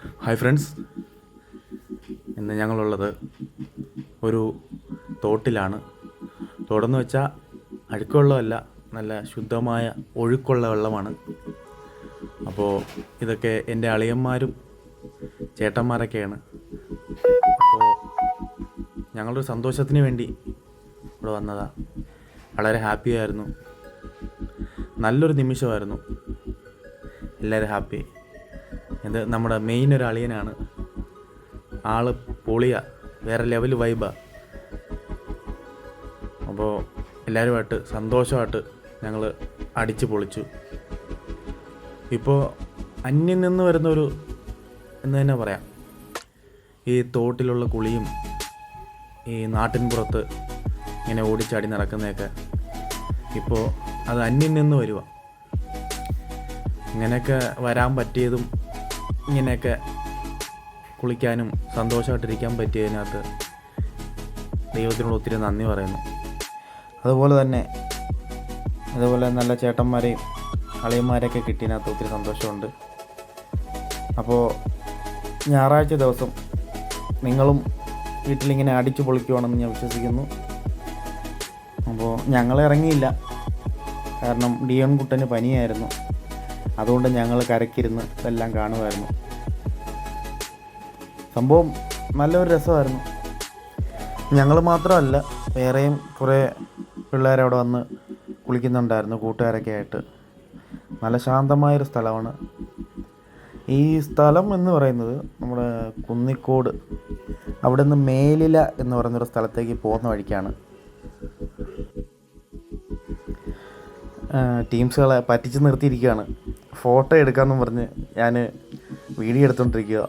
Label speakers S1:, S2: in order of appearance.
S1: Hi friends, ഇന്ന് ഞങ്ങളുള്ളത് ഒരു തോട്ടിലാണ്. തോടെന്ന് വെച്ചാൽ അഴുക്കുവെള്ളമല്ല, നല്ല ശുദ്ധമായ ഒഴുക്കുള്ള വെള്ളമാണ്. അപ്പോൾ ഇതൊക്കെ എൻ്റെ അളിയന്മാരും ചേട്ടന്മാരൊക്കെയാണ്. അപ്പോൾ ഞങ്ങളൊരു സന്തോഷത്തിന് വേണ്ടി ഇവിടെ വന്നതാണ്. വളരെ ഹാപ്പിയായിരുന്നു, നല്ലൊരു നിമിഷമായിരുന്നു. എല്ലാവരും ഹാപ്പി. ഇത് നമ്മുടെ മെയിൻ ഒരു അളിയനാണ്. ആള് പൊളിയ, വേറെ ലെവൽ വൈബാ. അപ്പോൾ എല്ലാവരുമായിട്ട് സന്തോഷമായിട്ട് ഞങ്ങൾ അടിച്ച് പൊളിച്ചു. ഇപ്പോൾ അന്യം നിന്ന് വരുന്നൊരു എന്ന് തന്നെ പറയാം. ഈ തോട്ടിലുള്ള കുളിയും ഈ നാട്ടിൻപുറത്ത് ഇങ്ങനെ ഓടിച്ചാടി നടക്കുന്നതൊക്കെ ഇപ്പോൾ അത് അന്യം നിന്ന് വരുക. ഇങ്ങനെയൊക്കെ വരാൻ പറ്റിയതും ഇങ്ങനെയൊക്കെ കുളിക്കാനും സന്തോഷമായിട്ടിരിക്കാൻ പറ്റിയതിനകത്ത് ദൈവത്തിനോട് ഒത്തിരി നന്ദി പറയുന്നു. അതുപോലെ തന്നെ അതുപോലെ നല്ല ചേട്ടന്മാരെയും അളിയന്മാരെയൊക്കെ കിട്ടിയതിനകത്ത് ഒത്തിരി സന്തോഷമുണ്ട്. അപ്പോൾ ഞായറാഴ്ച ദിവസം നിങ്ങളും വീട്ടിലിങ്ങനെ അടിച്ചു പൊളിക്കുവാണെന്ന് ഞാൻ വിശ്വസിക്കുന്നു. അപ്പോൾ ഞങ്ങൾ ഇറങ്ങിയില്ല, കാരണം ഡിയോൺ കുട്ടന് പനിയായിരുന്നു. അതുകൊണ്ട് ഞങ്ങൾ കരക്കിരുന്ന് ഇതെല്ലാം കാണുമായിരുന്നു. സംഭവം നല്ലൊരു രസമായിരുന്നു. ഞങ്ങൾ മാത്രമല്ല, വേറെയും കുറേ പിള്ളേരവിടെ വന്ന് കുളിക്കുന്നുണ്ടായിരുന്നു, കൂട്ടുകാരൊക്കെ ആയിട്ട്. നല്ല ശാന്തമായൊരു സ്ഥലമാണ്. ഈ സ്ഥലം എന്ന് പറയുന്നത് നമ്മുടെ കുന്നിക്കോട്, അവിടെ നിന്ന് മേലില എന്ന് പറയുന്നൊരു സ്ഥലത്തേക്ക് പോകുന്ന വഴിക്കാണ്. ടീംസുകളെ പറ്റിച്ച് നിർത്തിയിരിക്കുകയാണ്. ഫോട്ടോ എടുക്കാമെന്നും പറഞ്ഞ് ഞാൻ വീഡിയോ എടുത്തുകൊണ്ടിരിക്കുക.